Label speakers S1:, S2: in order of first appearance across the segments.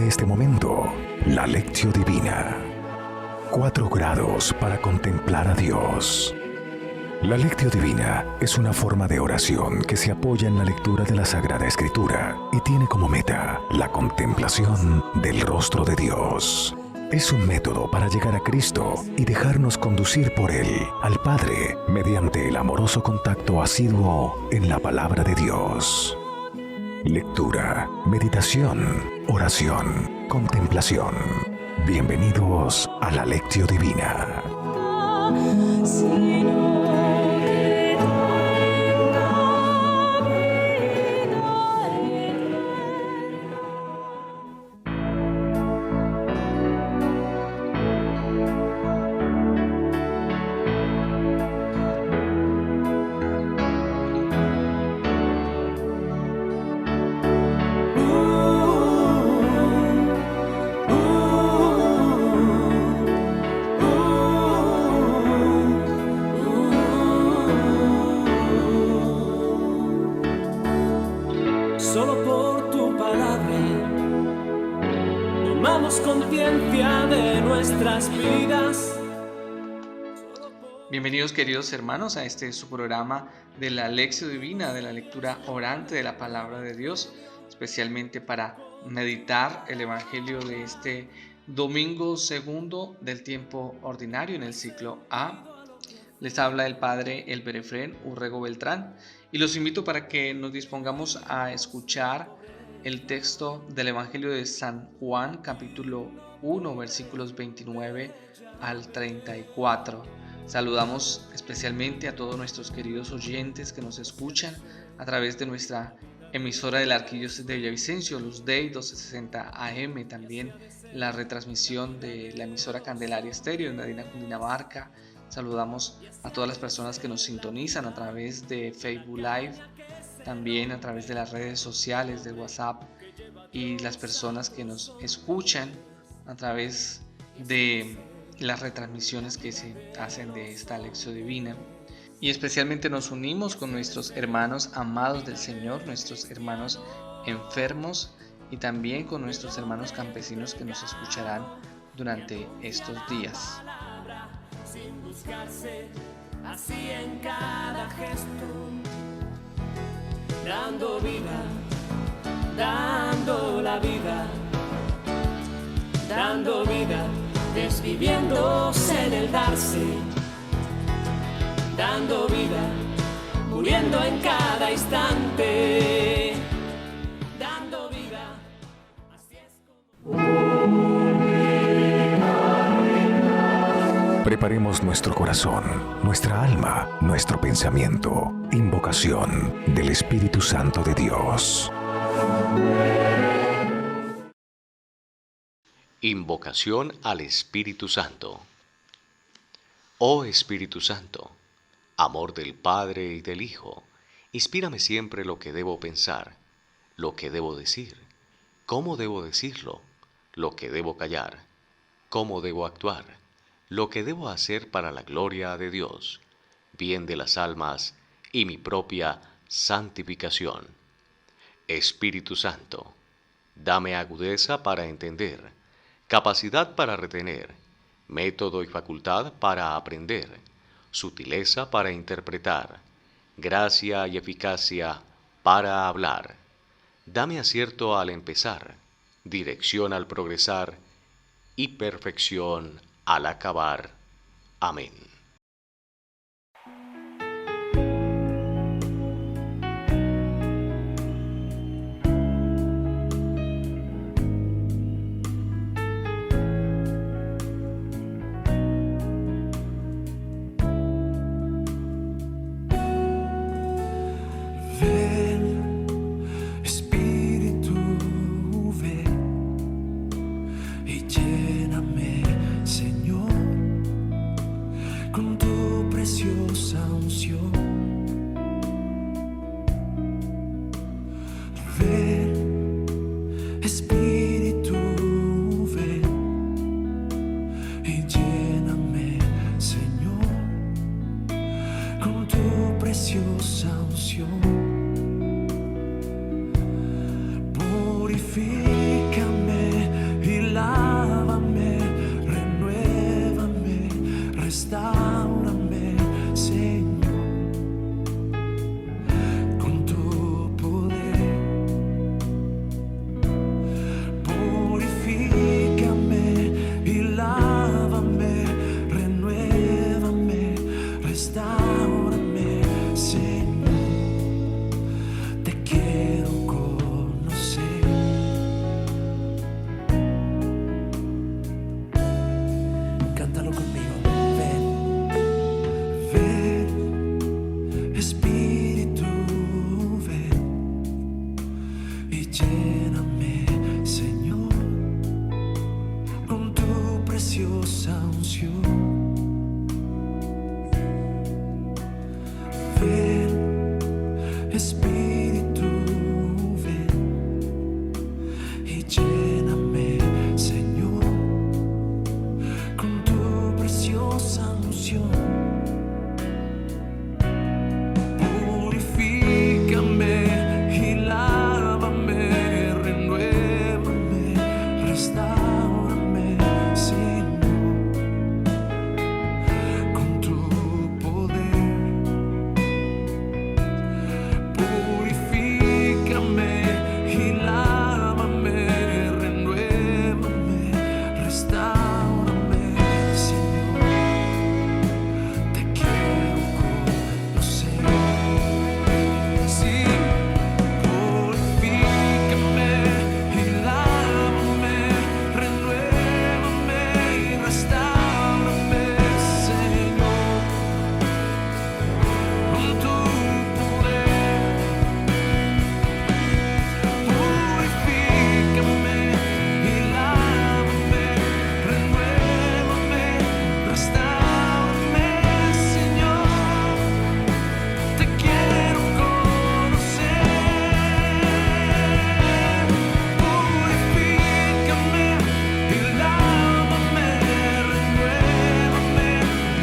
S1: este momento, la Lectio Divina. 4 grados para contemplar a Dios. La Lectio Divina es una forma de oración que se apoya en la lectura de la Sagrada Escritura y tiene como meta la contemplación del rostro de Dios. Es un método para llegar a Cristo y dejarnos conducir por Él al Padre mediante el amoroso contacto asiduo en la palabra de Dios. Lectura, meditación, oración, contemplación. Bienvenidos a la Lectio Divina.
S2: Solo por tu palabra tomamos conciencia de nuestras vidas.
S3: Bienvenidos, queridos hermanos, a este su programa de la Lectio Divina, de la lectura orante de la palabra de Dios, especialmente para meditar el Evangelio de este domingo segundo del tiempo ordinario en el ciclo A. Les habla el Padre Elber Efrén Urrego Beltrán y los invito para que nos dispongamos a escuchar el texto del Evangelio de San Juan, capítulo 1, versículos 29 al 34. Saludamos especialmente a todos nuestros queridos oyentes que nos escuchan a través de nuestra emisora de la Arquidiócesis de Villavicencio, Luz Dei 1260 AM, también la retransmisión de la emisora Candelaria Estéreo en Medina, Cundinamarca. Saludamos a todas las personas que nos sintonizan a través de Facebook Live, también a través de las redes sociales, de WhatsApp, y las personas que nos escuchan a través de las retransmisiones que se hacen de esta Lectio Divina. Y especialmente nos unimos con nuestros hermanos amados del Señor, nuestros hermanos enfermos y también con nuestros hermanos campesinos que nos escucharán durante estos días.
S2: Sin buscarse, así en cada gesto, dando vida, dando la vida, dando vida, desviviéndose en el darse, dando vida, muriendo en cada instante, dando vida, así es como...
S1: Preparemos nuestro corazón, nuestra alma, nuestro pensamiento. Invocación del Espíritu Santo de Dios.
S4: Invocación al Espíritu Santo. Oh Espíritu Santo, amor del Padre y del Hijo, inspírame siempre lo que debo pensar, lo que debo decir, cómo debo decirlo, lo que debo callar, cómo debo actuar, lo que debo hacer para la gloria de Dios, bien de las almas y mi propia santificación. Espíritu Santo, dame agudeza para entender, capacidad para retener, método y facultad para aprender, sutileza para interpretar, gracia y eficacia para hablar. Dame acierto al empezar, dirección al progresar y perfección al acabar. Amén.
S5: Purifícame Restaurame, Señor, con tu poder. Purifícame y lávame, renuévame, restaurame, Señor. Te quiero conocer. Cántalo conmigo. Ven, ven, Espíritu, ven y lléname, Señor, con tu preciosa unción. Ven, Espíritu, ven y lléname, Señor, con tu preciosa unción. Purifícame y lávame, renuévame, restaurame, Señor, con tu poder. Purifícame y lávame, renuévame, restaurame, Señor. Te quiero conocer. Sí, purifícame y lávame, renuévame y restaurame, Señor, con tu poder. Purifícame y lávame, renuévame, restaurame, Señor. Te quiero conocer. Purifícame y lávame, renuévame,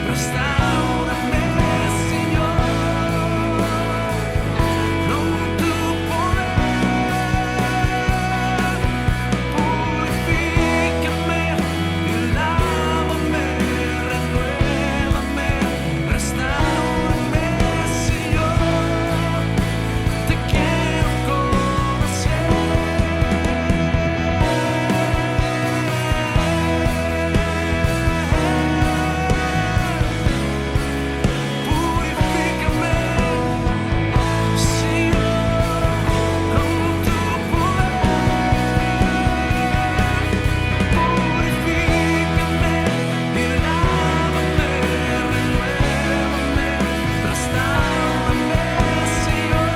S5: restaurame, Señor, con tu poder. Purifícame y lávame, renuévame, restaurame, Señor. Te quiero conocer. Purifícame, Señor, con tu poder. Purifícame y lávame, renuévame, restaurame, Señor.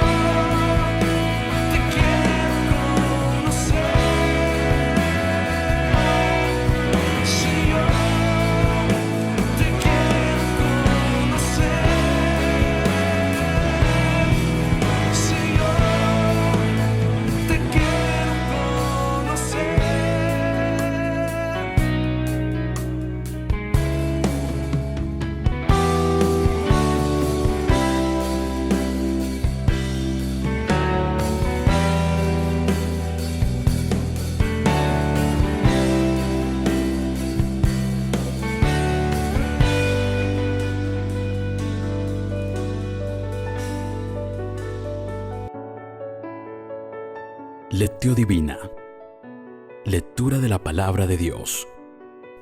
S5: Te quiero conocer, Señor. Te quiero conocer, Señor. Te quiero conocer.
S6: Lectio Divina. Lectura de la palabra de Dios.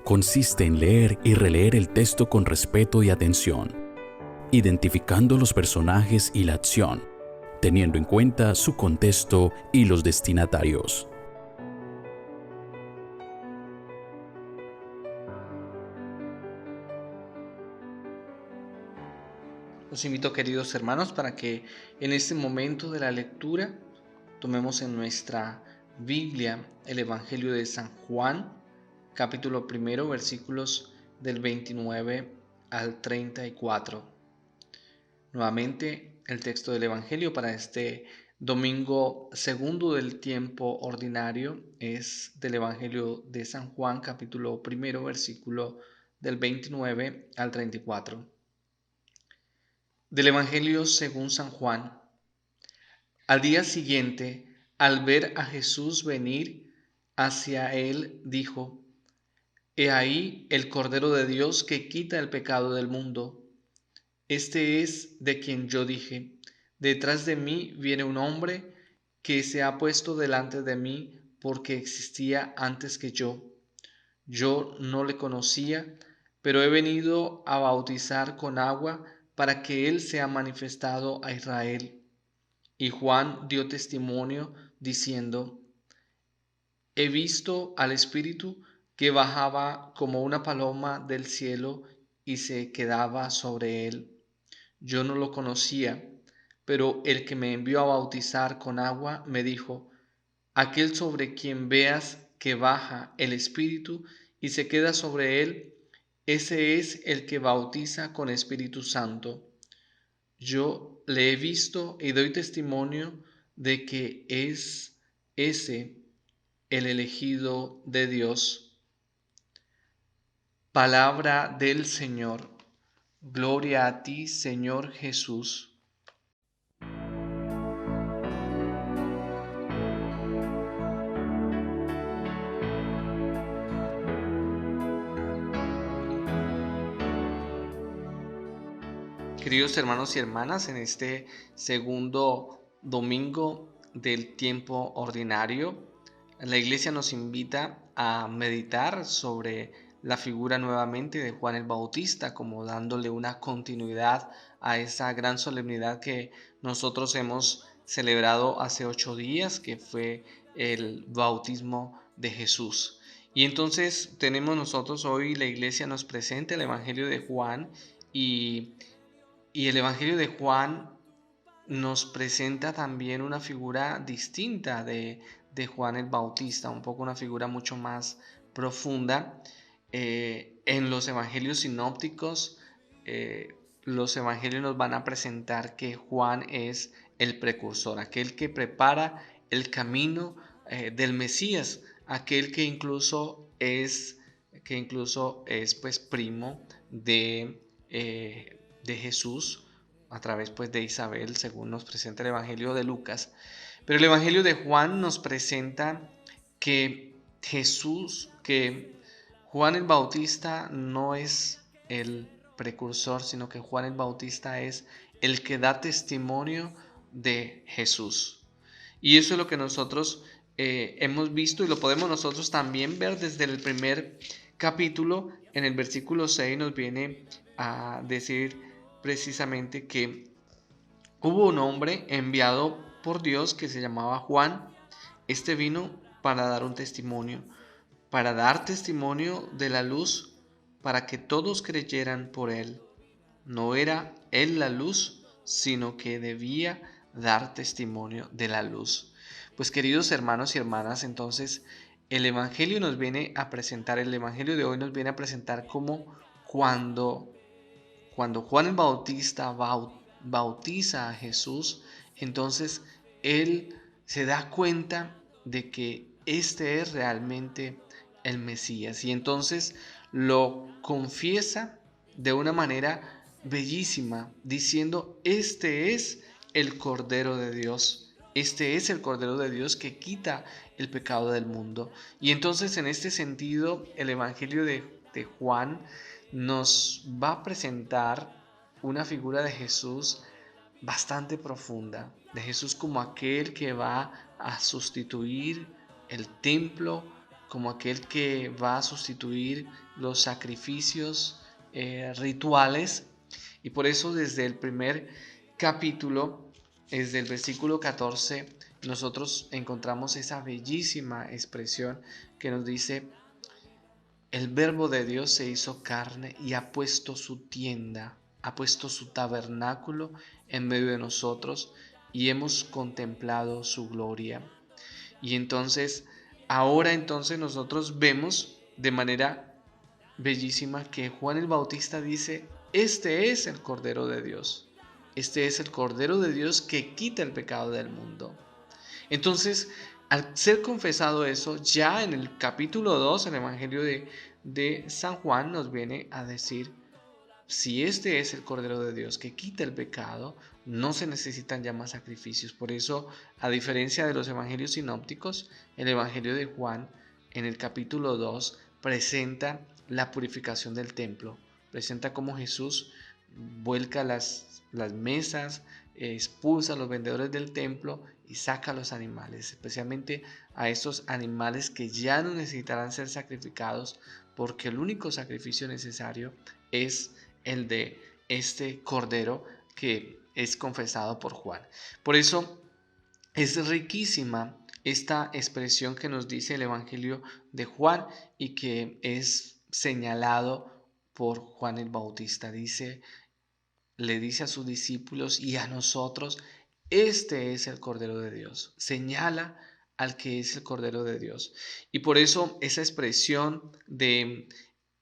S6: Consiste en leer y releer el texto con respeto y atención, identificando los personajes y la acción, teniendo en cuenta su contexto y los destinatarios.
S3: Los invito, queridos hermanos, para que en este momento de la lectura tomemos en nuestra Biblia el Evangelio de San Juan, capítulo 1, versículos del 29 al 34. Nuevamente, el texto del Evangelio para este domingo segundo del tiempo ordinario es del Evangelio de San Juan, capítulo 1, versículo del 29 al 34. Del Evangelio según San Juan. Al día siguiente, al ver a Jesús venir hacia él, dijo: He ahí el Cordero de Dios que quita el pecado del mundo. Este es de quien yo dije, detrás de mí viene un hombre que se ha puesto delante de mí porque existía antes que yo. Yo no le conocía, pero he venido a bautizar con agua para que él sea manifestado a Israel. Y Juan dio testimonio diciendo, he visto al Espíritu que bajaba como una paloma del cielo y se quedaba sobre él. Yo no lo conocía, pero el que me envió a bautizar con agua me dijo, aquel sobre quien veas que baja el Espíritu y se queda sobre él, ese es el que bautiza con Espíritu Santo. Yo le he visto y doy testimonio de que es ese el elegido de Dios. Palabra del Señor. Gloria a ti, Señor Jesús. Queridos hermanos y hermanas, en este segundo domingo del tiempo ordinario, la Iglesia nos invita a meditar sobre la figura nuevamente de Juan el Bautista, como dándole una continuidad a esa gran solemnidad que nosotros hemos celebrado hace 8 días, que fue el bautismo de Jesús. Y entonces tenemos nosotros hoy, la Iglesia nos presenta el Evangelio de Juan y el Evangelio de Juan nos presenta también una figura distinta de Juan el Bautista, un poco una figura mucho más profunda. En los Evangelios sinópticos, los Evangelios nos van a presentar que Juan es el precursor, aquel que prepara el camino del Mesías, aquel que incluso es pues primo de Jesús a través pues de Isabel, según nos presenta el Evangelio de Lucas. Pero el Evangelio de Juan nos presenta que Juan el Bautista no es el precursor, sino que Juan el Bautista es el que da testimonio de Jesús. Y eso es lo que nosotros hemos visto y lo podemos nosotros también ver desde el primer capítulo. En el versículo 6 nos viene a decir precisamente que hubo un hombre enviado por Dios que se llamaba Juan. Este vino para dar un testimonio, para dar testimonio de la luz, para que todos creyeran por él. No era él la luz, sino que debía dar testimonio de la luz. Pues queridos hermanos y hermanas, entonces el Evangelio nos viene a presentar, el Evangelio de hoy nos viene a presentar como cuando Juan el Bautista bautiza a Jesús, entonces él se da cuenta de que este es realmente el Mesías y entonces lo confiesa de una manera bellísima, diciendo, este es el Cordero de Dios, este es el Cordero de Dios que quita el pecado del mundo. Y entonces en este sentido el Evangelio de Juan nos va a presentar una figura de Jesús bastante profunda, de Jesús como aquel que va a sustituir el templo, como aquel que va a sustituir los sacrificios rituales. Y por eso desde el primer capítulo, desde el versículo 14, nosotros encontramos esa bellísima expresión que nos dice: el Verbo de Dios se hizo carne y ha puesto su tienda, ha puesto su tabernáculo en medio de nosotros y hemos contemplado su gloria. Y entonces, ahora nosotros vemos de manera bellísima que Juan el Bautista dice, este es el Cordero de Dios. Este es el Cordero de Dios que quita el pecado del mundo. Entonces, al ser confesado eso, ya en el capítulo 2, el Evangelio de San Juan nos viene a decir, si este es el Cordero de Dios que quita el pecado, no se necesitan ya más sacrificios. Por eso, a diferencia de los evangelios sinópticos, el Evangelio de Juan, en el capítulo 2, presenta la purificación del templo. Presenta cómo Jesús vuelca las mesas, expulsa a los vendedores del templo y saca a los animales, especialmente a estos animales que ya no necesitarán ser sacrificados, porque el único sacrificio necesario es el de este cordero que es confesado por Juan. Por eso es riquísima esta expresión que nos dice el Evangelio de Juan y que es señalado por Juan el Bautista. Le dice a sus discípulos y a nosotros, este es el Cordero de Dios. Señala al que es el Cordero de Dios. Y por eso esa expresión de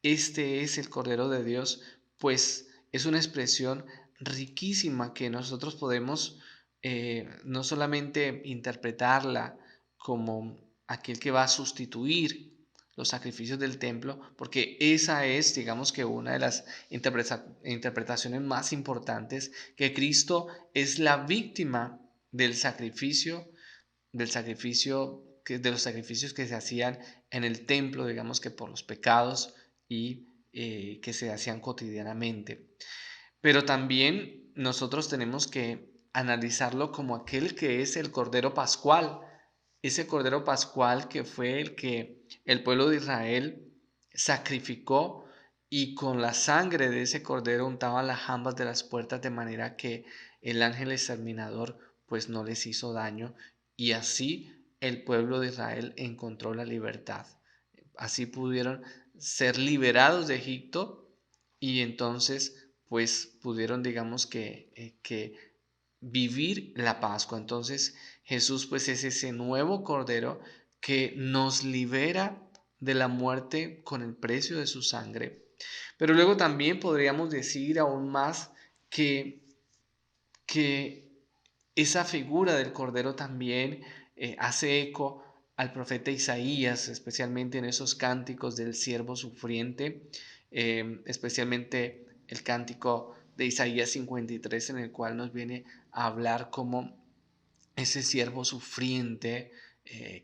S3: este es el Cordero de Dios, pues es una expresión riquísima que nosotros podemos no solamente interpretarla como aquel que va a sustituir los sacrificios del templo, porque esa es, digamos que una de las interpretaciones más importantes, que Cristo es la víctima de los sacrificios que se hacían en el templo, digamos que por los pecados y que se hacían cotidianamente. Pero también nosotros tenemos que analizarlo como aquel que es el Cordero Pascual, ese Cordero Pascual que fue el que el pueblo de Israel sacrificó y con la sangre de ese Cordero untaban las jambas de las puertas de manera que el ángel exterminador pues no les hizo daño y así el pueblo de Israel encontró la libertad. Así pudieron ser liberados de Egipto y entonces pues pudieron, digamos que vivir la Pascua. Entonces Jesús pues es ese nuevo Cordero que nos libera de la muerte con el precio de su sangre. Pero luego también podríamos decir aún más que esa figura del Cordero también hace eco al profeta Isaías, especialmente en esos cánticos del siervo sufriente, especialmente el cántico de Isaías 53, en el cual nos viene a hablar como ese siervo sufriente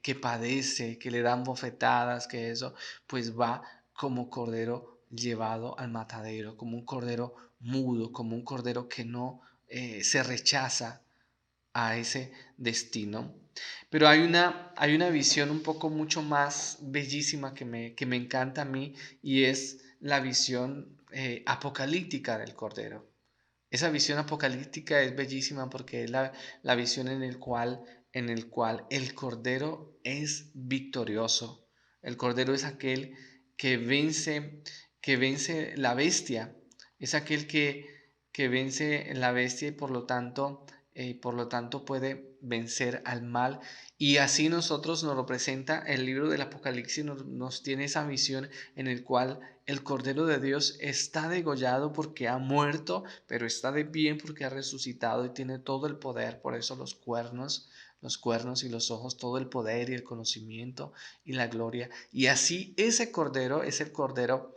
S3: que padece, que le dan bofetadas, que eso, pues va como cordero llevado al matadero, como un cordero mudo, como un cordero que no se rechaza a ese destino. Pero hay una visión un poco mucho más bellísima que me encanta a mí y es la visión apocalíptica del Cordero. Esa visión apocalíptica es bellísima porque es la visión en el cual el Cordero es victorioso. El Cordero es aquel que vence la bestia, es aquel que vence la bestia y por lo tanto puede vencer al mal. Y así nosotros nos representa el libro del Apocalipsis, nos tiene esa visión en el cual el Cordero de Dios está degollado porque ha muerto, pero está de pie porque ha resucitado y tiene todo el poder. Por eso los cuernos y los ojos, todo el poder y el conocimiento y la gloria. Y así ese Cordero es el Cordero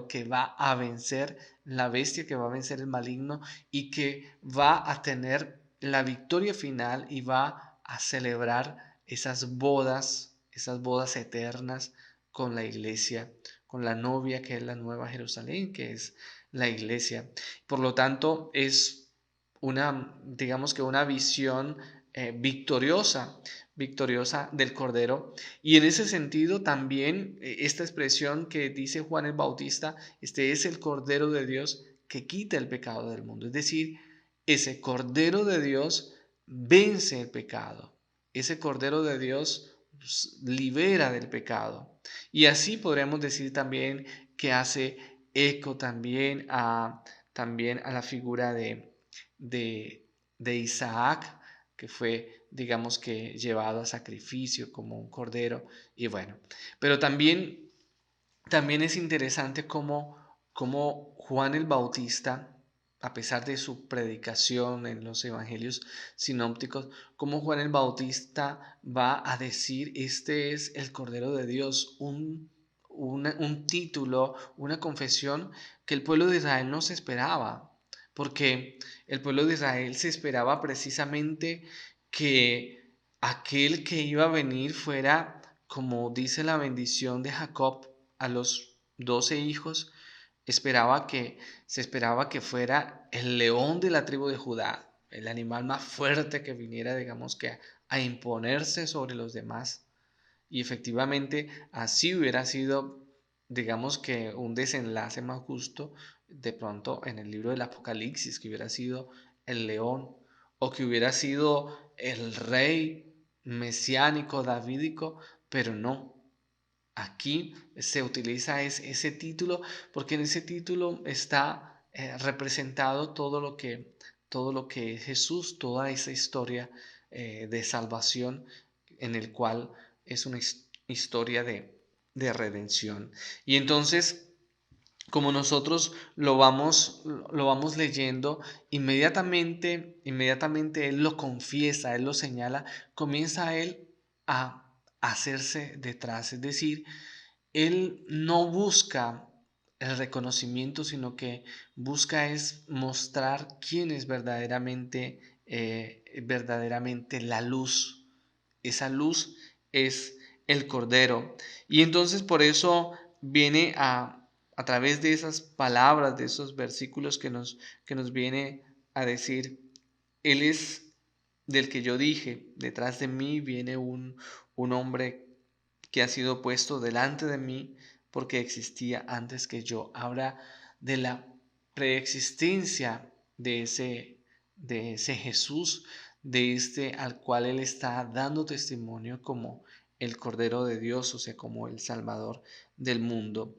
S3: que va a vencer la bestia, que va a vencer el maligno y que va a tener la victoria final y va a celebrar esas bodas eternas con la iglesia, con la novia que es la Nueva Jerusalén, que es la iglesia. Por lo tanto, es digamos que una visión victoriosa del Cordero. Y en ese sentido también esta expresión que dice Juan el Bautista, este es el Cordero de Dios que quita el pecado del mundo. Es decir, ese Cordero de Dios vence el pecado. Ese Cordero de Dios libera del pecado. Y así podríamos decir también que hace eco también a la figura de Isaac, que fue, digamos que, llevado a sacrificio como un cordero. Y bueno, pero también es interesante cómo Juan el Bautista, a pesar de su predicación en los evangelios sinópticos, cómo Juan el Bautista va a decir, este es el Cordero de Dios, un título, una confesión que el pueblo de Israel no se esperaba, porque el pueblo de Israel se esperaba precisamente que aquel que iba a venir fuera, como dice la bendición de Jacob a los 12 hijos, se esperaba que fuera el león de la tribu de Judá, el animal más fuerte que viniera, digamos que a imponerse sobre los demás. Y efectivamente así hubiera sido, digamos que un desenlace más justo de pronto en el libro del Apocalipsis, que hubiera sido el león o que hubiera sido el rey mesiánico, davídico, pero no. Aquí se utiliza ese título porque en ese título está representado todo lo que es Jesús, toda esa historia de salvación en el cual es una historia de redención. Y entonces, como nosotros lo vamos leyendo, inmediatamente Él lo confiesa, Él lo señala, comienza Él a hacerse detrás. Es decir, Él no busca el reconocimiento, sino que busca es mostrar quién es verdaderamente la luz. Esa luz es el Cordero. Y entonces por eso viene a través de esas palabras, de esos versículos que nos viene a decir, Él es del que yo dije, detrás de mí viene un hombre que ha sido puesto delante de mí porque existía antes que yo. Habla de la preexistencia de ese Jesús, de este al cual Él está dando testimonio como el Cordero de Dios, o sea, como el Salvador del mundo.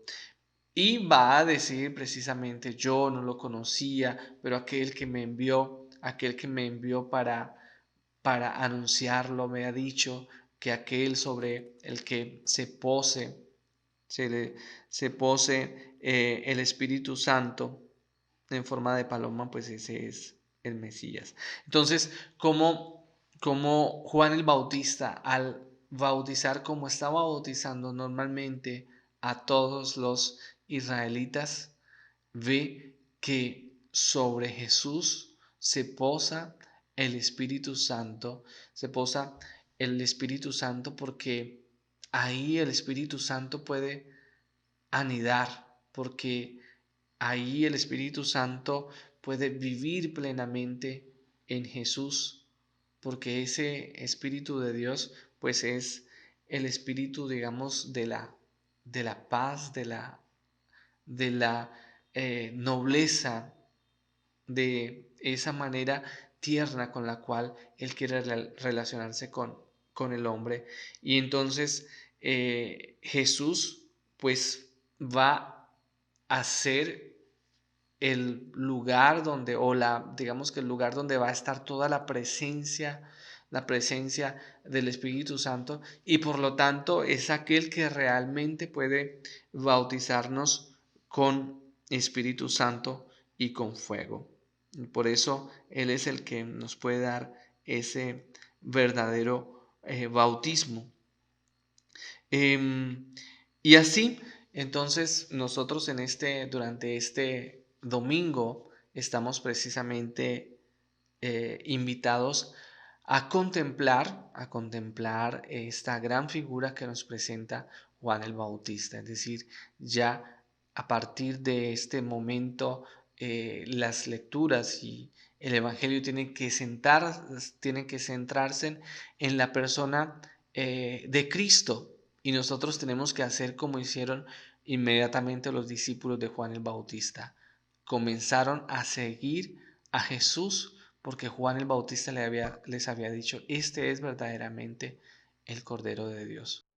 S3: Y va a decir precisamente, yo no lo conocía, pero aquel que me envió para anunciarlo, me ha dicho que aquel sobre el que se pose el Espíritu Santo en forma de paloma, pues ese es el Mesías. Entonces, como Juan el Bautista, al bautizar como estaba bautizando normalmente a todos los israelitas, ve que sobre Jesús se posa el Espíritu Santo, se posa el Espíritu Santo porque ahí el Espíritu Santo puede anidar, porque ahí el Espíritu Santo puede vivir plenamente en Jesús, porque ese Espíritu de Dios pues es el Espíritu, digamos, de la paz, de la nobleza, de esa manera tierna con la cual Él quiere relacionarse con el hombre. Y entonces Jesús pues va a ser el lugar donde, digamos que el lugar donde va a estar toda la presencia del Espíritu Santo, y por lo tanto es aquel que realmente puede bautizarnos con Espíritu Santo y con fuego. Y por eso Él es el que nos puede dar ese verdadero bautismo. Y así, entonces, nosotros durante este domingo estamos precisamente invitados a contemplar esta gran figura que nos presenta Juan el Bautista. Es decir, ya a partir de este momento, las lecturas y el Evangelio tienen que centrarse en la persona de Cristo. Y nosotros tenemos que hacer como hicieron inmediatamente los discípulos de Juan el Bautista. Comenzaron a seguir a Jesús porque Juan el Bautista les había dicho, este es verdaderamente el Cordero de Dios.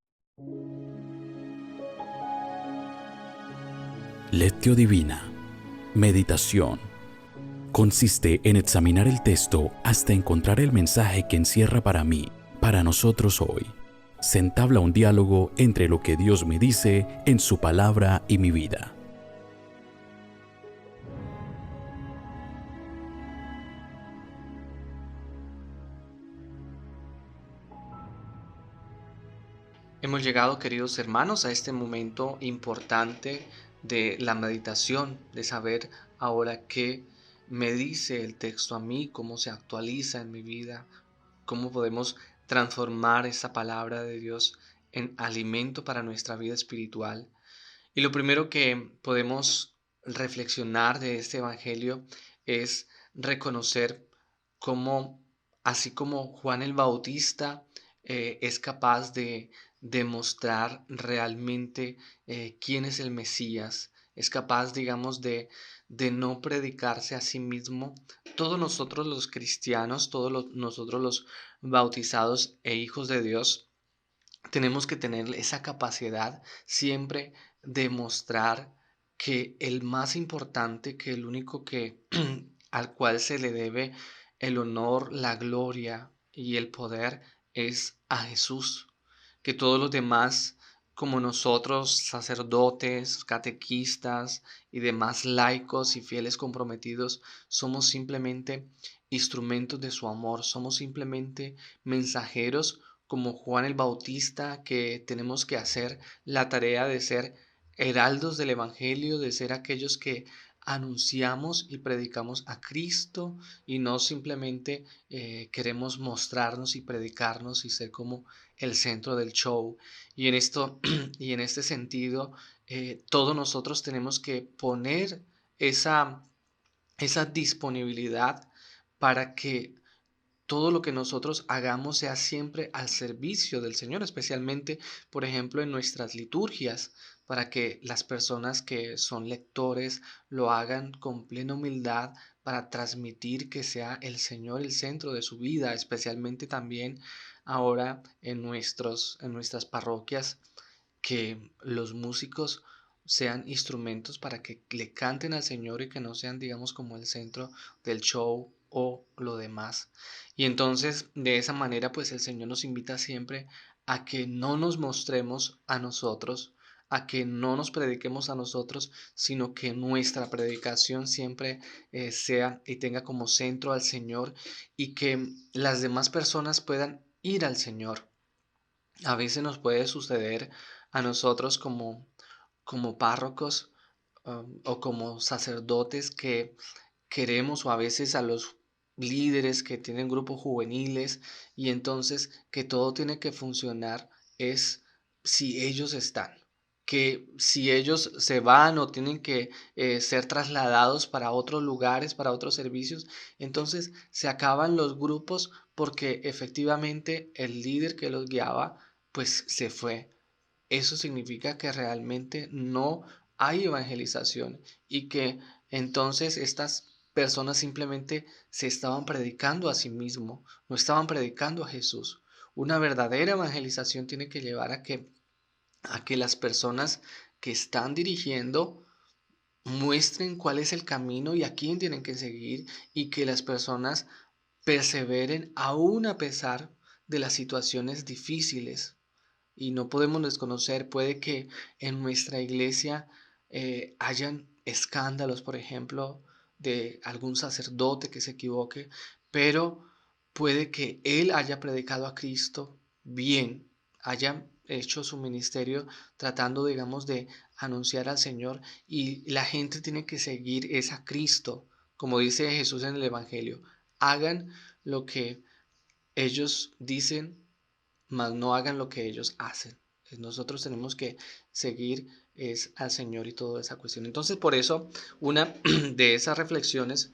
S6: Lectio Divina. Meditación. Consiste en examinar el texto hasta encontrar el mensaje que encierra para mí, para nosotros hoy. Se entabla un diálogo entre lo que Dios me dice en su palabra y mi vida.
S3: Hemos llegado, queridos hermanos, a este momento importante de la meditación, de saber ahora qué me dice el texto a mí, cómo se actualiza en mi vida, cómo podemos transformar esa palabra de Dios en alimento para nuestra vida espiritual. Y lo primero que podemos reflexionar de este evangelio es reconocer cómo, así como Juan el Bautista es capaz de demostrar realmente quién es el Mesías, es capaz, digamos, de no predicarse a sí mismo. Todos nosotros los cristianos, nosotros los bautizados e hijos de Dios, tenemos que tener esa capacidad siempre de mostrar que el más importante, que el único que al cual se le debe el honor, la gloria y el poder es a Jesús. Que todos los demás, como nosotros, sacerdotes, catequistas y demás laicos y fieles comprometidos, somos simplemente instrumentos de su amor, somos simplemente mensajeros como Juan el Bautista, que tenemos que hacer la tarea de ser heraldos del Evangelio, de ser aquellos que anunciamos y predicamos a Cristo y no simplemente queremos mostrarnos y predicarnos y ser como el centro del show. Y en esto y en este sentido, todos nosotros tenemos que poner esa disponibilidad para que todo lo que nosotros hagamos sea siempre al servicio del Señor, especialmente, por ejemplo, en nuestras liturgias, para que las personas que son lectores lo hagan con plena humildad para transmitir que sea el Señor el centro de su vida, especialmente también ahora en nuestras parroquias, que los músicos sean instrumentos para que le canten al Señor y que no sean, digamos, como el centro del show o lo demás. Y entonces, de esa manera, pues el Señor nos invita siempre a que no nos mostremos a nosotros, a que no nos prediquemos a nosotros, sino que nuestra predicación siempre sea y tenga como centro al Señor y que las demás personas puedan ir al Señor. A veces nos puede suceder a nosotros como párrocos o como sacerdotes que queremos, o a veces a los líderes que tienen grupos juveniles, y entonces que todo tiene que funcionar es si ellos están, que si ellos se van o tienen que ser trasladados para otros lugares, para otros servicios, entonces se acaban los grupos porque efectivamente el líder que los guiaba pues se fue. Eso significa que realmente no hay evangelización y que entonces estas personas simplemente se estaban predicando a sí mismo, no estaban predicando a Jesús. Una verdadera evangelización tiene que llevar a que las personas que están dirigiendo muestren cuál es el camino y a quién tienen que seguir, y que las personas perseveren aún a pesar de las situaciones difíciles. Y no podemos desconocer, puede que en nuestra iglesia hayan escándalos, por ejemplo, de algún sacerdote que se equivoque, pero puede que él haya predicado a Cristo bien, haya hecho su ministerio tratando, digamos, de anunciar al Señor, y la gente tiene que seguir es a Cristo, como dice Jesús en el Evangelio. Hagan lo que ellos dicen, mas no hagan lo que ellos hacen. Nosotros tenemos que seguir es al Señor y toda esa cuestión. Entonces, por eso, una de esas reflexiones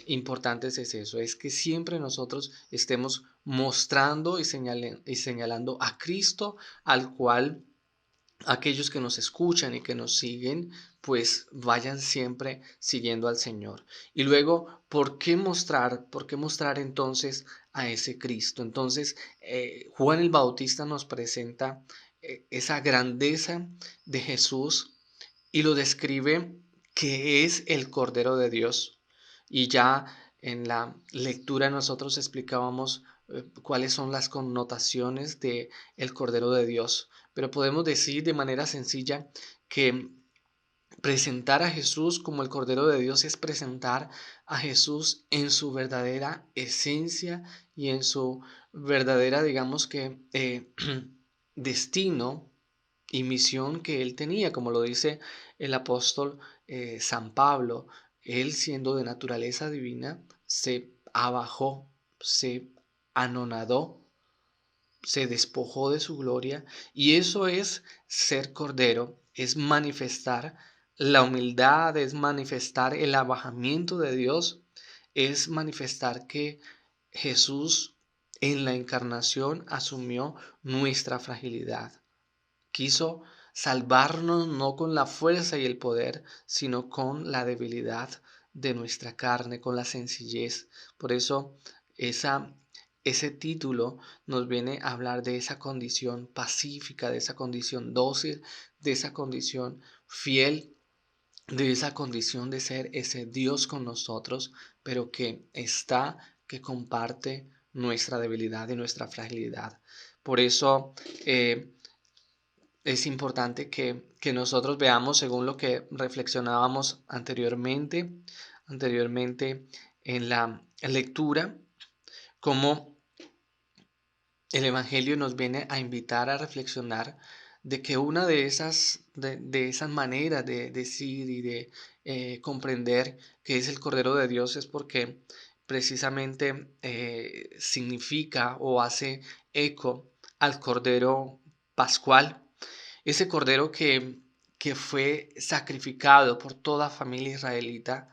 S3: importantes es eso, es que siempre nosotros estemos mostrando y señalando a Cristo, al cual aquellos que nos escuchan y que nos siguen, pues vayan siempre siguiendo al Señor. Y luego, ¿por qué mostrar? ¿Por qué mostrar entonces a ese Cristo? Entonces, Juan el Bautista nos presenta esa grandeza de Jesús y lo describe que es el Cordero de Dios. Y ya en la lectura nosotros explicábamos cuáles son las connotaciones de el Cordero de Dios. Pero podemos decir de manera sencilla que presentar a Jesús como el Cordero de Dios es presentar a Jesús en su verdadera esencia y en su verdadera, digamos que, destino y misión que él tenía, como lo dice el apóstol San Pablo. Él, siendo de naturaleza divina, se abajó, se anonadó, se despojó de su gloria, y eso es ser cordero, es manifestar La humildad es manifestar el abajamiento de Dios, es manifestar que Jesús en la encarnación asumió nuestra fragilidad. Quiso salvarnos no con la fuerza y el poder, sino con la debilidad de nuestra carne, con la sencillez. Por eso ese título nos viene a hablar de esa condición pacífica, de esa condición dócil, de esa condición fiel, de esa condición de ser ese Dios con nosotros, pero que comparte nuestra debilidad y nuestra fragilidad. Por eso es importante que nosotros veamos, según lo que reflexionábamos anteriormente en la lectura, cómo el Evangelio nos viene a invitar a reflexionar de que una de esas maneras de decir y de comprender que es el Cordero de Dios es porque precisamente significa o hace eco al Cordero Pascual, ese Cordero que fue sacrificado por toda familia israelita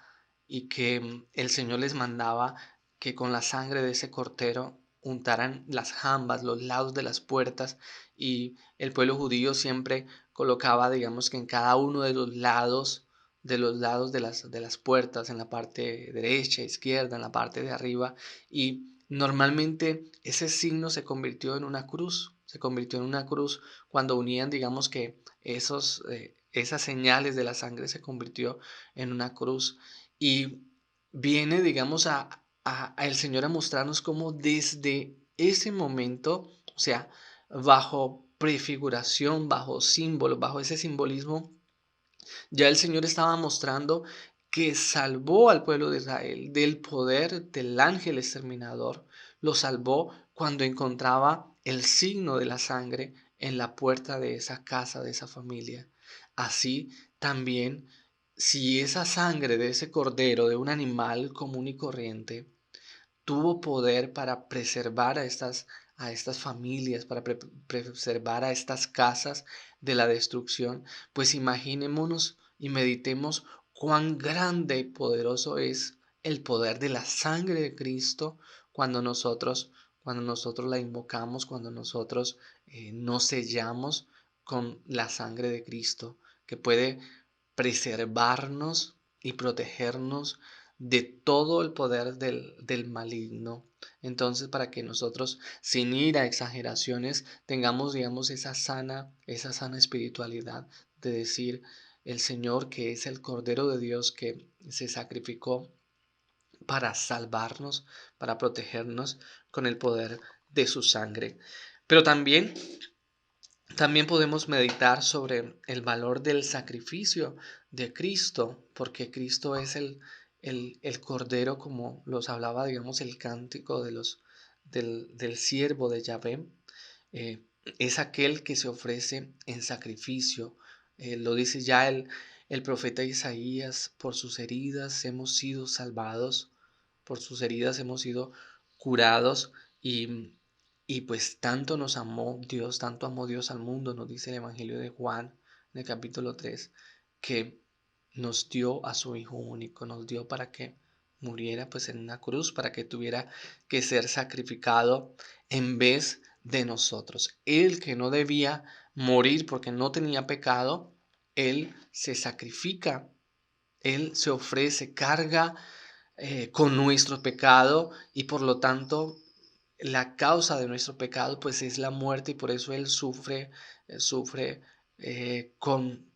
S3: y que el Señor les mandaba que con la sangre de ese Cordero untaran las jambas, los lados de las puertas, y el pueblo judío siempre colocaba, digamos que en cada uno de los lados de las puertas, en la parte derecha, izquierda, en la parte de arriba, y normalmente ese signo se convirtió en una cruz cuando unían, digamos que esas señales de la sangre se convirtió en una cruz, y viene, digamos, a el Señor a mostrarnos cómo desde ese momento, o sea, bajo prefiguración, bajo símbolo, bajo ese simbolismo, ya el Señor estaba mostrando que salvó al pueblo de Israel del poder del ángel exterminador. Lo salvó cuando encontraba el signo de la sangre en la puerta de esa casa, de esa familia. Así también, si esa sangre de ese cordero, de un animal común y corriente, tuvo poder para preservar a estas familias, para preservar a estas casas de la destrucción, pues imaginémonos y meditemos cuán grande y poderoso es el poder de la sangre de Cristo cuando nosotros la invocamos, cuando nosotros nos sellamos con la sangre de Cristo, que puede preservarnos y protegernos de todo el poder del maligno. Entonces, para que nosotros, sin ir a exageraciones, tengamos, digamos, esa sana espiritualidad de decir el Señor, que es el Cordero de Dios que se sacrificó para salvarnos, para protegernos con el poder de su sangre. Pero también podemos meditar sobre el valor del sacrificio de Cristo, porque Cristo es el Cordero, como los hablaba, digamos, el cántico del siervo de Yahvé. eh, es aquel que se ofrece en sacrificio. Lo dice ya el profeta Isaías: por sus heridas hemos sido salvados, por sus heridas hemos sido curados, y pues tanto nos amó Dios, tanto amó Dios al mundo, nos dice el Evangelio de Juan en el capítulo 3, que nos dio a su Hijo único, nos dio para que muriera pues en una cruz, para que tuviera que ser sacrificado en vez de nosotros. Él, que no debía morir porque no tenía pecado, Él se sacrifica, Él se ofrece, carga con nuestro pecado, y por lo tanto la causa de nuestro pecado pues es la muerte, y por eso Él sufre con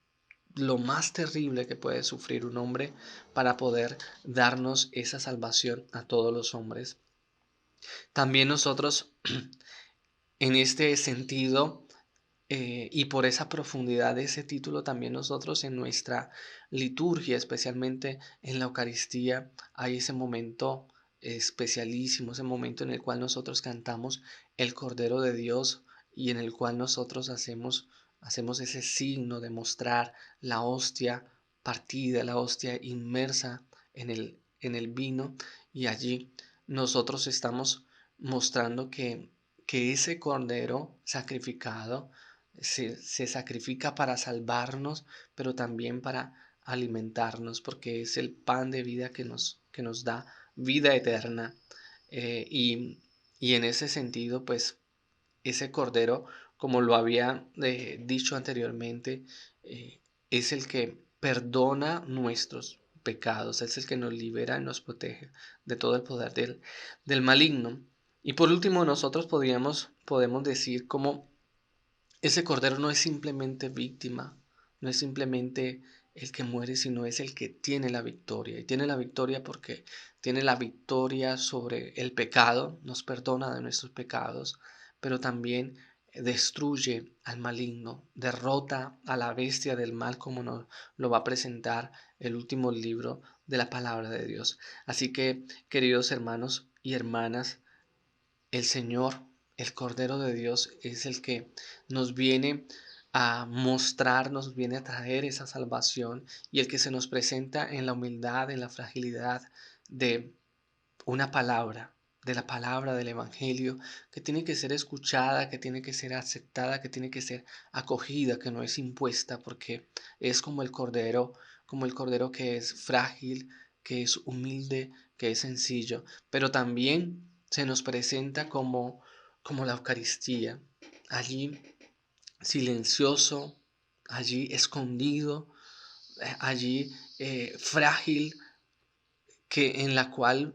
S3: lo más terrible que puede sufrir un hombre para poder darnos esa salvación a todos los hombres. También nosotros en este sentido y por esa profundidad de ese título, también nosotros en nuestra liturgia, especialmente en la Eucaristía, hay ese momento especialísimo, ese momento en el cual nosotros cantamos el Cordero de Dios, y en el cual nosotros hacemos ese signo de mostrar la hostia partida, la hostia inmersa en el vino, y allí nosotros estamos mostrando que ese Cordero sacrificado se sacrifica para salvarnos, pero también para alimentarnos, porque es el pan de vida que nos da vida eterna. Y en ese sentido, pues ese cordero, como lo había dicho anteriormente, es el que perdona nuestros pecados, es el que nos libera y nos protege de todo el poder del maligno. Y por último, nosotros podemos decir como ese cordero no es simplemente víctima, no es simplemente el que muere, sino es el que tiene la victoria. Y tiene la victoria porque tiene la victoria sobre el pecado, nos perdona de nuestros pecados, pero también destruye al maligno, derrota a la bestia del mal, como nos lo va a presentar el último libro de la palabra de Dios. Así que, queridos hermanos y hermanas, el Señor, el Cordero de Dios, es el que nos viene a mostrar, nos viene a traer esa salvación, y el que se nos presenta en la humildad, en la fragilidad de una palabra, de la palabra del Evangelio, que tiene que ser escuchada, que tiene que ser aceptada, que tiene que ser acogida, que no es impuesta, porque es como el cordero que es frágil, que es humilde, que es sencillo, pero también se nos presenta como la Eucaristía, allí silencioso, allí escondido, allí frágil, que en la cual,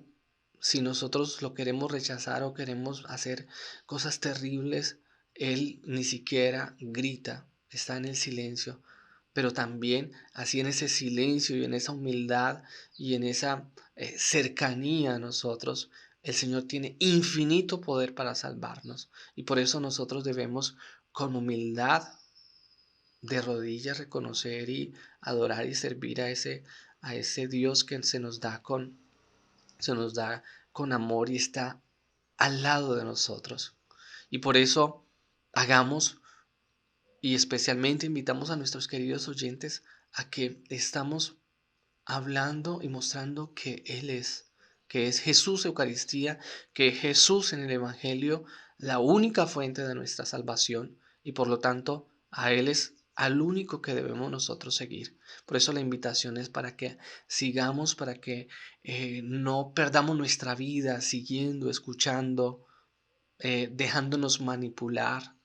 S3: si nosotros lo queremos rechazar o queremos hacer cosas terribles, Él ni siquiera grita, está en el silencio. Pero también así en ese silencio y en esa humildad y en esa cercanía a nosotros, el Señor tiene infinito poder para salvarnos. Y por eso nosotros debemos con humildad de rodillas reconocer y adorar y servir a ese Dios que se nos da con amor y está al lado de nosotros. Y por eso hagamos, y especialmente invitamos a nuestros queridos oyentes a que estamos hablando y mostrando que es Jesús Eucaristía, que es Jesús en el Evangelio, la única fuente de nuestra salvación, y por lo tanto a Él es al único que debemos nosotros seguir. Por eso la invitación es para que sigamos, para que no perdamos nuestra vida siguiendo, escuchando, dejándonos manipular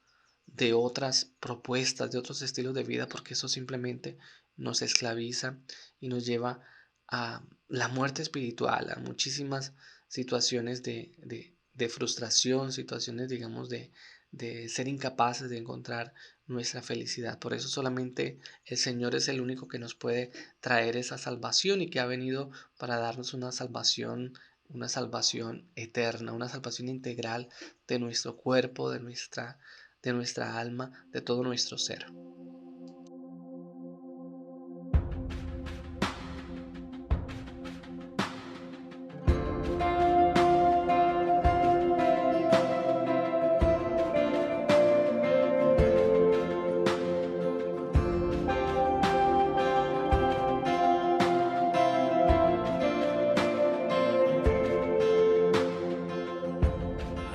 S3: de otras propuestas, de otros estilos de vida, porque eso simplemente nos esclaviza y nos lleva a la muerte espiritual, a muchísimas situaciones de frustración, situaciones, digamos, de ser incapaces de encontrar nuestra felicidad. Por eso solamente el Señor es el único que nos puede traer esa salvación, y que ha venido para darnos una salvación eterna, una salvación integral de nuestro cuerpo, de nuestra alma, de todo nuestro ser.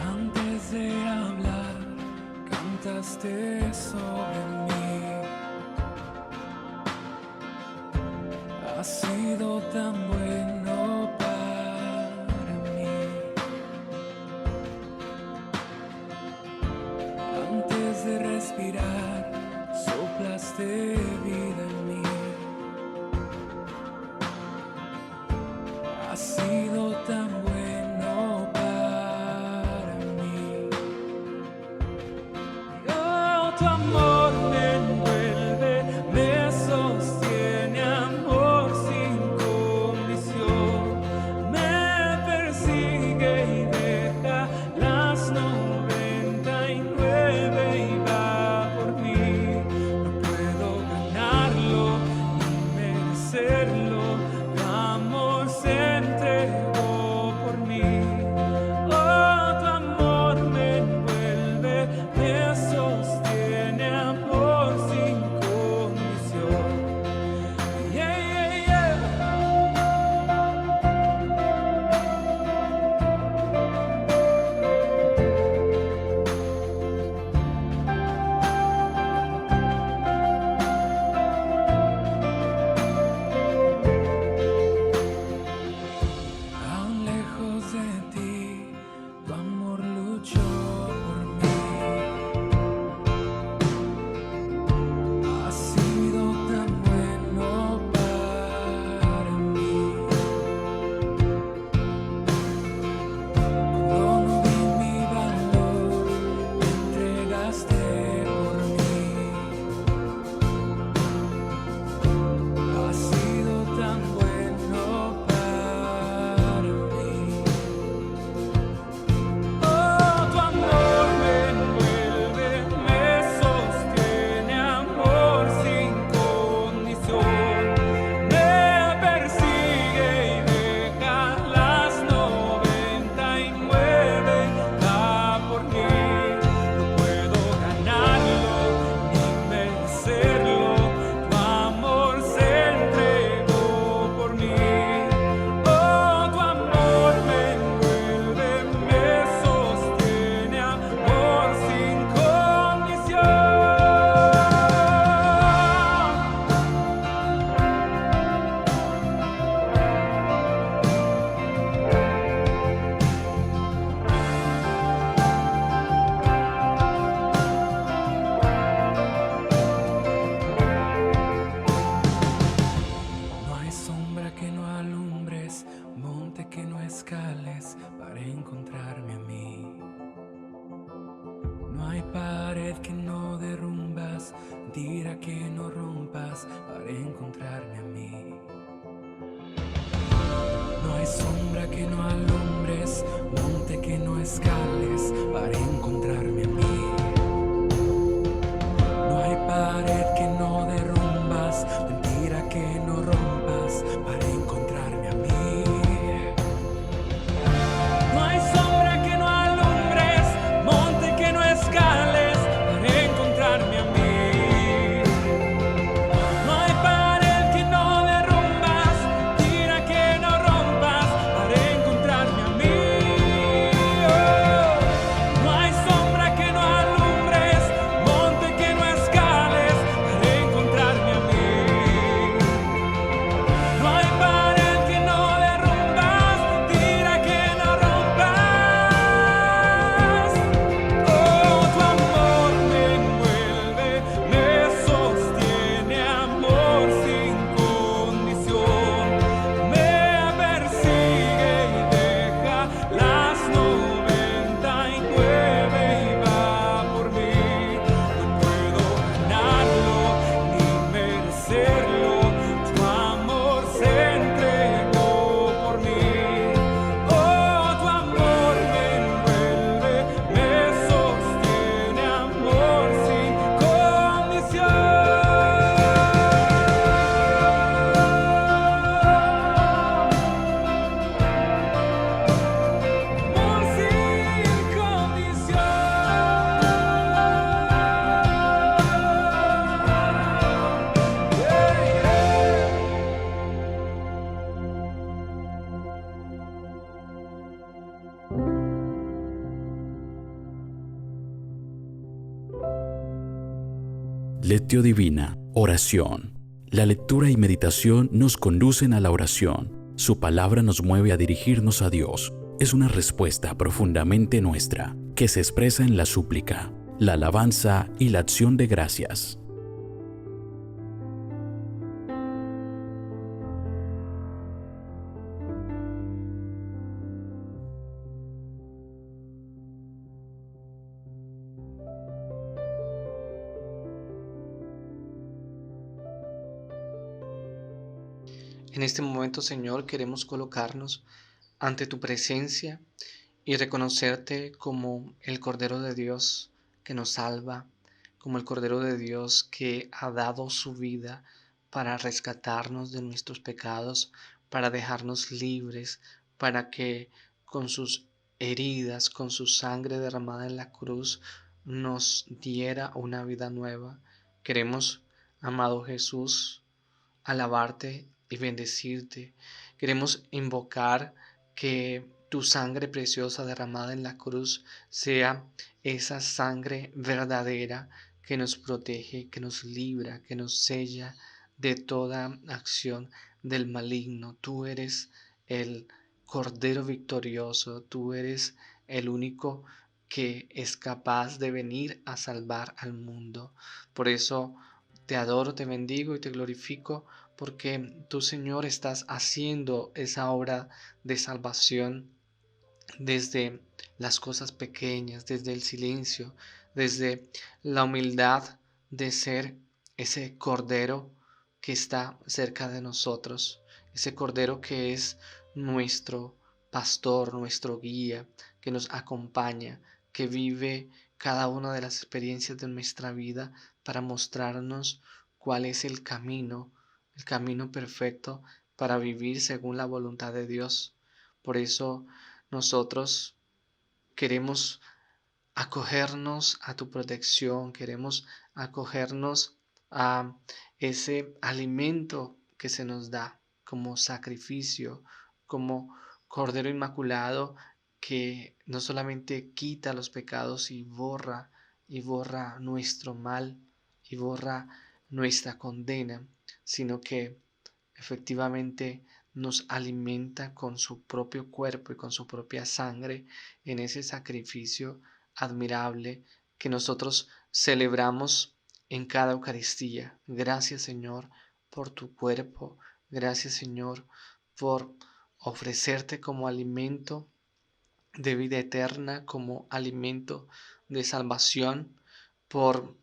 S5: Antes de hablar, cantaste sobre mí. escales para encontrarme a mí. No hay pared que no derrumbas, tira que no rompas para encontrarme a mí. No hay sombra que no alumbres, monte que no escales para encontrarme a mí. No hay pared que no derrumbas, mentira que no rompas para encontrarme a mí. No hay sombra que no alumbres, monte que no escales para encontrarme a mí. No hay pared que no derrumbas, tira que no rompas para encontrarme a mí. Oh, no hay sombra que no alumbres, monte que no escales para encontrarme a mí. No hay pared que no derrumbas, tira que no rompas. Oh, tu amor me envuelve, me sostiene, amor sin condición. Me persigue y deja las 99 y va por mí. No puedo ganarlo ni merecerlo, tu amor se entregó por mí. Oh, tu amor me envuelve, me sostiene, amor sin condición. Amor sin condición.
S6: Lectio Divina, oración. La lectura y meditación nos conducen a la oración. Su palabra nos mueve a dirigirnos a Dios. Es una respuesta profundamente nuestra, que se expresa en la súplica, la alabanza y la acción de gracias.
S3: En este momento, Señor, queremos colocarnos ante tu presencia y reconocerte como el Cordero de Dios que nos salva, como el Cordero de Dios que ha dado su vida para rescatarnos de nuestros pecados, para dejarnos libres, para que con sus heridas, con su sangre derramada en la cruz, nos diera una vida nueva. Queremos, amado Jesús, alabarte y bendecirte. Queremos invocar que tu sangre preciosa derramada en la cruz sea esa sangre verdadera que nos protege, que nos libra, que nos sella de toda acción del maligno. Tú eres el Cordero victorioso, tú eres el único que es capaz de venir a salvar al mundo. Por eso te adoro, te bendigo y te glorifico, porque tú, Señor, estás haciendo esa obra de salvación desde las cosas pequeñas, desde el silencio, desde la humildad de ser ese Cordero que está cerca de nosotros, ese Cordero que es nuestro pastor, nuestro guía, que nos acompaña, que vive cada una de las experiencias de nuestra vida para mostrarnos cuál es el camino perfecto para vivir según la voluntad de Dios. Por eso nosotros queremos acogernos a tu protección, queremos acogernos a ese alimento que se nos da como sacrificio, como Cordero Inmaculado, que no solamente quita los pecados y borra nuestro mal y borra nuestra condena, sino que efectivamente nos alimenta con su propio cuerpo y con su propia sangre en ese sacrificio admirable que nosotros celebramos en cada Eucaristía. Gracias, Señor, por tu cuerpo. Gracias, Señor, por ofrecerte como alimento de vida eterna, como alimento de salvación, por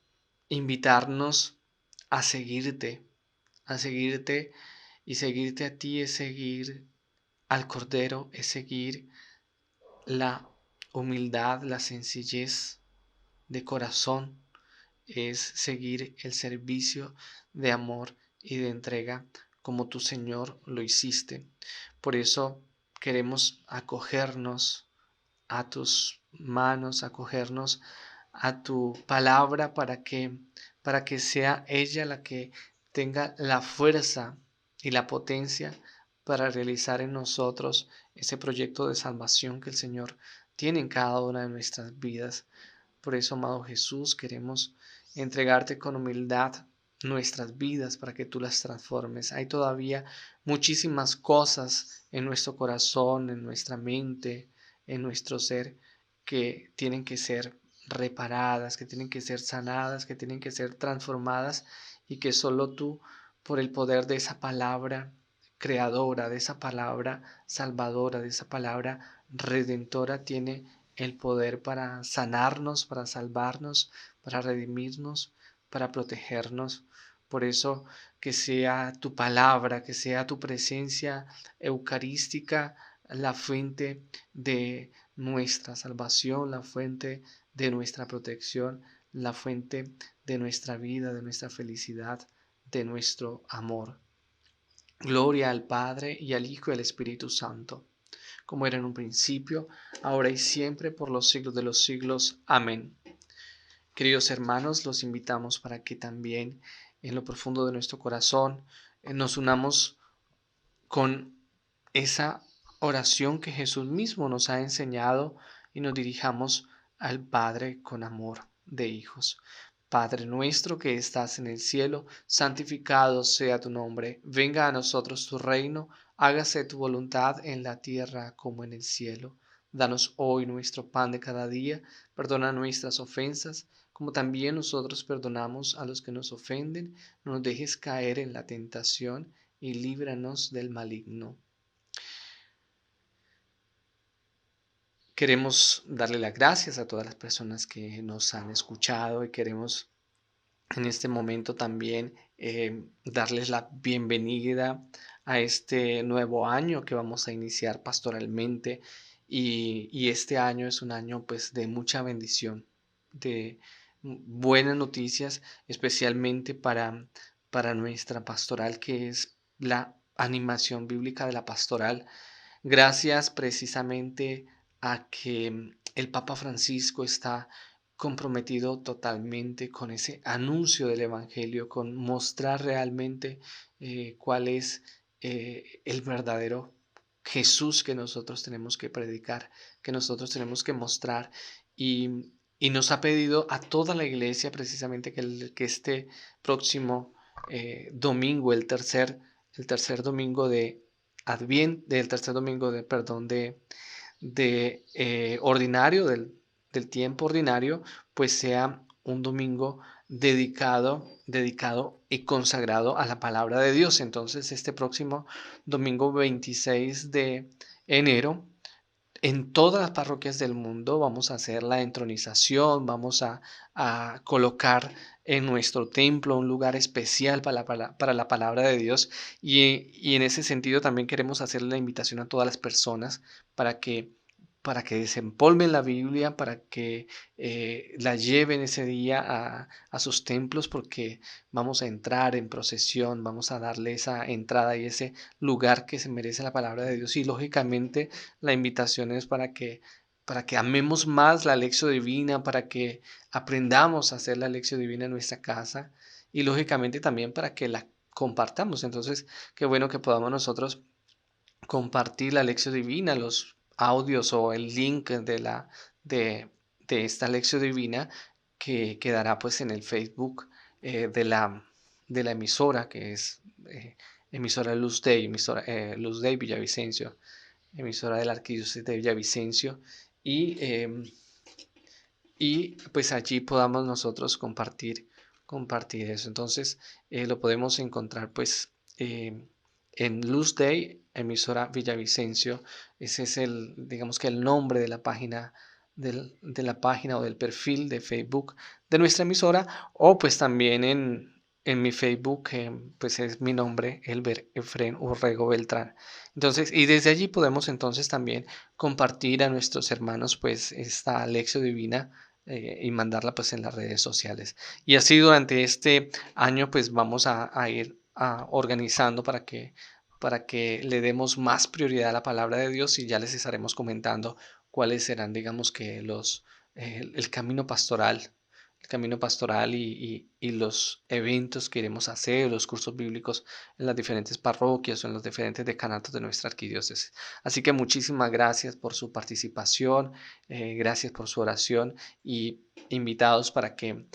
S3: invitarnos a seguirte y seguirte a ti es seguir al Cordero, es seguir la humildad, la sencillez de corazón, es seguir el servicio de amor y de entrega como tu Señor lo hiciste. Por eso queremos acogernos a tus manos, acogernos a tu palabra para que sea ella la que tenga la fuerza y la potencia para realizar en nosotros ese proyecto de salvación que el Señor tiene en cada una de nuestras vidas. Por eso, amado Jesús, queremos entregarte con humildad nuestras vidas para que tú las transformes. Hay todavía muchísimas cosas en nuestro corazón, en nuestra mente, en nuestro ser, que tienen que ser reparadas, que tienen que ser sanadas, que tienen que ser transformadas y que solo tú, por el poder de esa palabra creadora, de esa palabra salvadora, de esa palabra redentora, tiene el poder para sanarnos, para salvarnos, para redimirnos, para protegernos. Por eso, que sea tu palabra, que sea tu presencia eucarística la fuente de nuestra salvación, la fuente de nuestra protección, la fuente de nuestra vida, de nuestra felicidad, de nuestro amor. Gloria al Padre y al Hijo y al Espíritu Santo, como era en un principio, ahora y siempre, por los siglos de los siglos. Amén. Queridos hermanos, los invitamos para que también en lo profundo de nuestro corazón nos unamos con esa oración que Jesús mismo nos ha enseñado y nos dirijamos al Padre con amor de hijos. Padre nuestro que estás en el cielo, santificado sea tu nombre. Venga a nosotros tu reino, hágase tu voluntad en la tierra como en el cielo. Danos hoy nuestro pan de cada día, perdona nuestras ofensas, como también nosotros perdonamos a los que nos ofenden. No nos dejes caer en la tentación y líbranos del maligno. Queremos darle las gracias a todas las personas que nos han escuchado y queremos en este momento también darles la bienvenida a este nuevo año que vamos a iniciar pastoralmente y este año es un año pues de mucha bendición, de buenas noticias, especialmente para nuestra pastoral, que es la animación bíblica de la pastoral. Gracias precisamente a que el Papa Francisco está comprometido totalmente con ese anuncio del Evangelio, con mostrar realmente cuál es el verdadero Jesús que nosotros tenemos que predicar, que nosotros tenemos que mostrar. Y nos ha pedido a toda la iglesia precisamente que este próximo domingo, el tercer domingo de del tercer domingo de ordinario, del tiempo ordinario, pues sea un domingo dedicado y consagrado a la palabra de Dios. Entonces, este próximo domingo 26 de enero, en todas las parroquias del mundo vamos a hacer la entronización, vamos a colocar en nuestro templo un lugar especial para la palabra de Dios y en ese sentido también queremos hacer la invitación a todas las personas para que desempolven la Biblia, para que la lleven ese día a sus templos, porque vamos a entrar en procesión, vamos a darle esa entrada y ese lugar que se merece la palabra de Dios. Y lógicamente la invitación es para que amemos más la lección divina, para que aprendamos a hacer la lección divina en nuestra casa y lógicamente también para que la compartamos. Entonces, qué bueno que podamos nosotros compartir la lección divina, los audios o el link de esta lección divina que quedará pues en el Facebook de la emisora, que es emisora Luz Day, Luz Day Villavicencio, emisora de la Arquidiócesis de Villavicencio, y pues allí podamos nosotros compartir eso. Entonces lo podemos encontrar pues en Luz Day, emisora Villavicencio. Ese es digamos que el nombre de la página, de la página o del perfil de Facebook de nuestra emisora, o pues también en mi Facebook, pues es mi nombre, Elber Efren Urrego Beltrán. Entonces, y desde allí podemos entonces también compartir a nuestros hermanos pues esta lección divina y mandarla pues en las redes sociales. Y así durante este año pues vamos a ir organizando para que le demos más prioridad a la palabra de Dios, y ya les estaremos comentando cuáles serán, digamos que el camino pastoral. El camino pastoral y los eventos que iremos a hacer, los cursos bíblicos en las diferentes parroquias o en los diferentes decanatos de nuestra arquidiócesis. Así que muchísimas gracias por su participación, gracias por su oración, y invitados para que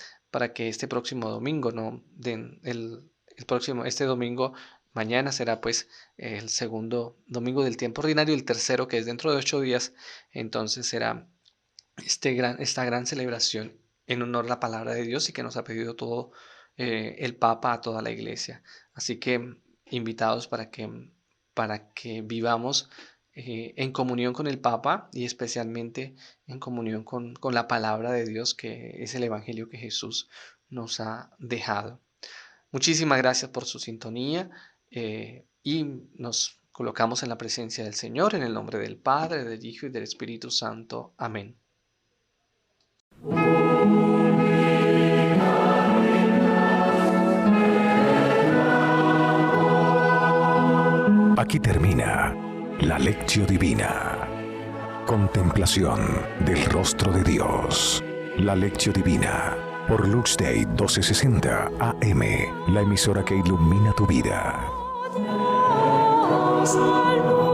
S3: este próximo domingo, ¿no? Este domingo, mañana será pues el segundo domingo del tiempo ordinario, el tercero que es dentro de 8 días, entonces será esta gran celebración en honor a la palabra de Dios y que nos ha pedido todo el Papa a toda la Iglesia. Así que invitados para que vivamos en comunión con el Papa, y especialmente en comunión con la palabra de Dios, que es el Evangelio que Jesús nos ha dejado. Muchísimas gracias por su sintonía, y nos colocamos en la presencia del Señor, en el nombre del Padre, del Hijo y del Espíritu Santo. Amén.
S1: Aquí termina la Lectio Divina. Contemplación del rostro de Dios. La Lectio Divina por Lux Day 1260 AM, la emisora que ilumina tu vida.
S2: Salvo.